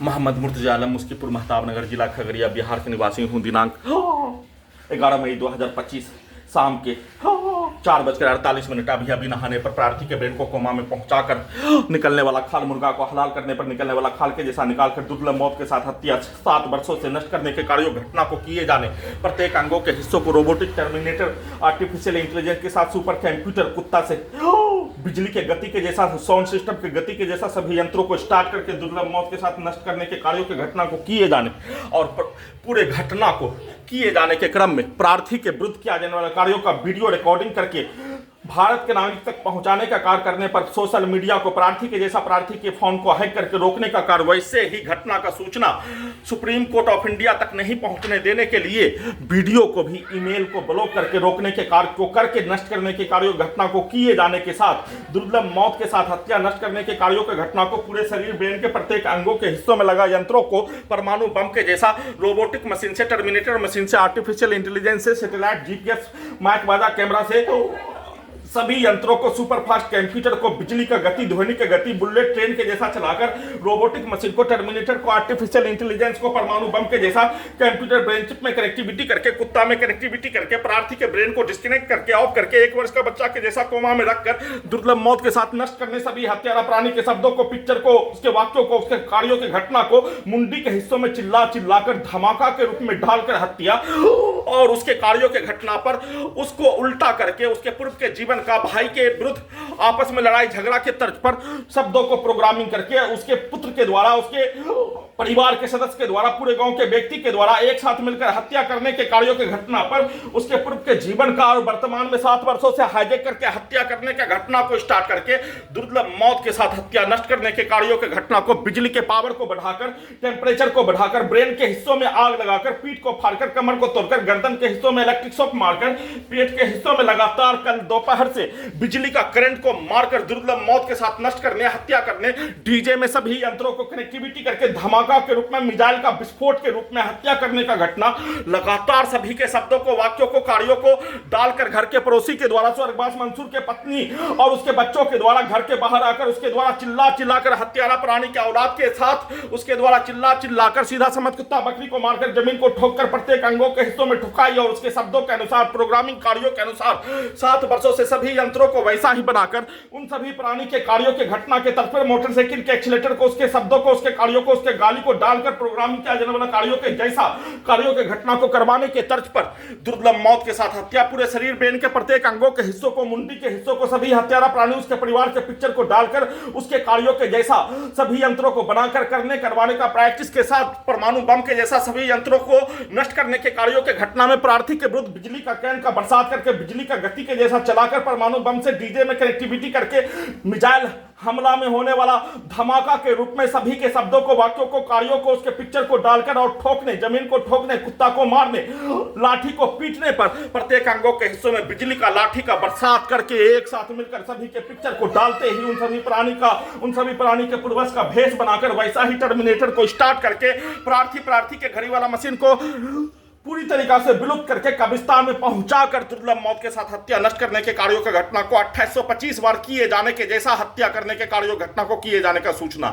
मोहम्मद मुर्तजा आलम मुस्कीपुर महताब नगर जिला खगड़िया बिहार के निवासी हूँ। दिनांक 11 मई 2025 शाम के 4:48 अभी नहाने पर प्रार्थी के ब्रेन को कोमा में पहुंचाकर निकलने वाला खाल, मुर्गा को हलाल करने पर निकलने वाला खाल के जैसा निकालकर दुर्लभ मौत के साथ हत्या, 7 वर्षों से नष्ट करने के कार्यों घटना को किए जाने, प्रत्येक अंगों के हिस्सों को रोबोटिक टर्मिनेटर, आर्टिफिशियल इंटेलिजेंस के साथ सुपर कंप्यूटर, कुत्ता से बिजली के गति के जैसा, साउंड सिस्टम के गति के जैसा सभी यंत्रों को स्टार्ट करके दुर्लभ मौत के साथ नष्ट करने के कार्यों के घटना को किए जाने और पूरे घटना को किए जाने के क्रम में प्रार्थी के विरुद्ध किया जाने वाले कार्यों का वीडियो रिकॉर्डिंग करके भारत के नागरिक तक पहुंचाने का कार्य करने पर सोशल मीडिया को प्रार्थी के जैसा प्रार्थी के फोन को हैक करके रोकने का कार्य, वैसे ही घटना का सूचना सुप्रीम कोर्ट ऑफ इंडिया तक नहीं पहुंचने देने के लिए वीडियो को भी ईमेल को ब्लॉक करके रोकने के कार्य को करके नष्ट करने के कार्यों घटना को किए जाने के साथ दुर्लभ मौत के साथ हत्या, नष्ट करने के कार्यों के घटना को पूरे शरीर, ब्रेन के प्रत्येक अंगों के हिस्सों में लगा यंत्रों को परमाणु बम के जैसा, रोबोटिक मशीन से, टर्मिनेटर मशीन से, आर्टिफिशियल इंटेलिजेंस से, सैटेलाइट, जीपीएस, माइक बाजा कैमरा से सभी यंत्रों को, सुपर फास्ट कंप्यूटर को, बिजली का गति, ध्वनि की गति, बुलेट ट्रेन के जैसा चलाकर, रोबोटिक मशीन को, टर्मिनेटर को, आर्टिफिशियल इंटेलिजेंस को, परमाणु बम के जैसा, कंप्यूटर ब्रेन चिप में कनेक्टिविटी करके, कुत्ता में कनेक्टिविटी करके, प्रार्थी के ब्रेन को डिस्कनेक्ट करके, ऑफ करके, 1 वर्ष का बच्चा के जैसा कोमा में रखकर दुर्लभ मौत के साथ नष्ट करने, सभी हत्यारा प्राणी के शब्दों को, पिक्चर को, उसके वाक्यों को, उसके कार्यों के घटना को मुंडी के हिस्सों में चिल्लाकर धमाका के रूप में डालकर हत्या और उसके कार्यों के घटना पर उसको उल्टा करके उसके पूर्व के जीवन का, भाई के विरुद्ध आपस में लड़ाई झगड़ा के तर्ज पर शब्दों को प्रोग्रामिंग करके उसके पुत्र के द्वारा, उसके परिवार के सदस्य के द्वारा, पूरे गांव के व्यक्ति के द्वारा एक साथ मिलकर हत्या करने के कार्यों के घटना पर उसके पूर्व के जीवन का और वर्तमान में 7 वर्षों से हाईजैक करके हत्या करने के घटना को स्टार्ट करके दुर्लभ मौत के साथ हत्या, नष्ट करने के कार्यों के घटना को, बिजली के पावर को बढ़ाकर, टेम्परेचर को बढ़ाकर, ब्रेन के हिस्सों में आग लगाकर, पीठ को फाड़कर, कमर को तोड़कर, गर्दन के हिस्सों में इलेक्ट्रिक शॉक मारकर, पेट के हिस्सों में लगातार कल दोपहर से बिजली का करंट को मारकर दुर्लभ मौत के साथ नष्ट करने, हत्या करने, डीजे में सभी यंत्रों को कनेक्टिविटी करके धमाका के रूप में, मिसाइल का विस्फोट के रूप में हत्या करने का घटना, लगातार सभी के शब्दों को, वाक्यों को, कार्यों को डालकर घर के पड़ोसी के द्वारा, स्वर्गवास मंसूर के पत्नी और उसके बच्चों के द्वारा घर के बाहर आकर उसके द्वारा चिल्लाकर हत्यारा प्राणी के औलाद के साथ उसके द्वारा चिल्लाकर सीधा समझ कुत्ता बकरी को मारकर जमीन को ठोककर प्रत्येक अंगों के हिस्सों में ठुकाई और उसके शब्दों के अनुसार, प्रोग्रामिंग कार्यों के अनुसार 7 वर्षों से सभी यंत्रों को वैसा ही बनाकर उन सभी प्राणी के कार्यों के घटना के तर्ज पर मोटरसाइकिल के एक्सीलेटर को, उसके शब्दों को, उसके कार्यों को, उसके गाली को डालकर प्रोग्रामिंग किया जाने वाला कार्यों के जैसा कार्यों के घटना को करवाने के तर्ज पर दुर्लभ मौत के साथ हत्या, पूरे शरीर, ब्रेन के प्रत्येक अंगों के हिस्सों को, मुंडी के हिस्सों को, सभी हत्यारा प्राणी उसके परिवार के पिक्चर को डालकर उसके कार्यों के जैसा सभी यंत्रों को बनाकर करवाने का प्रैक्टिस के साथ परमाणु बम के जैसा सभी यंत्रों को नष्ट करने के कार्यों के घटना में प्रार्थी के विरुद्ध बिजली का कैन का बरसात करके, बिजली का गति के जैसा चलाकर, परमाणु बम से डीजे में कनेक्टिविटी करके, मिसाइल हमला में होने वाला धमाका के रूप में सभी के शब्दों को, वाक्यों को, कार्यों को, उसके पिक्चर को डालकर और ठोकने, जमीन को ठोकने, कुत्ता को मारने, लाठी को पीटने पर प्रत्येक अंगों के हिस्सों में बिजली का लाठी का बरसात करके एक साथ मिलकर सभी के पिक्चर को डालते ही उन सभी प्राणी के पूर्वज का भेष बनाकर वैसा ही टर्मिनेटर को स्टार्ट करके प्रार्थी के घड़ी वाला मशीन को पूरी तरीका से विलुप्त करके कब्रिस्तान में पहुंचाकर दुर्लभ मौत के साथ हत्या, नष्ट करने के कार्यों की घटना को 2825 बार किए जाने के जैसा हत्या करने के कार्यों घटना को किए जाने का सूचना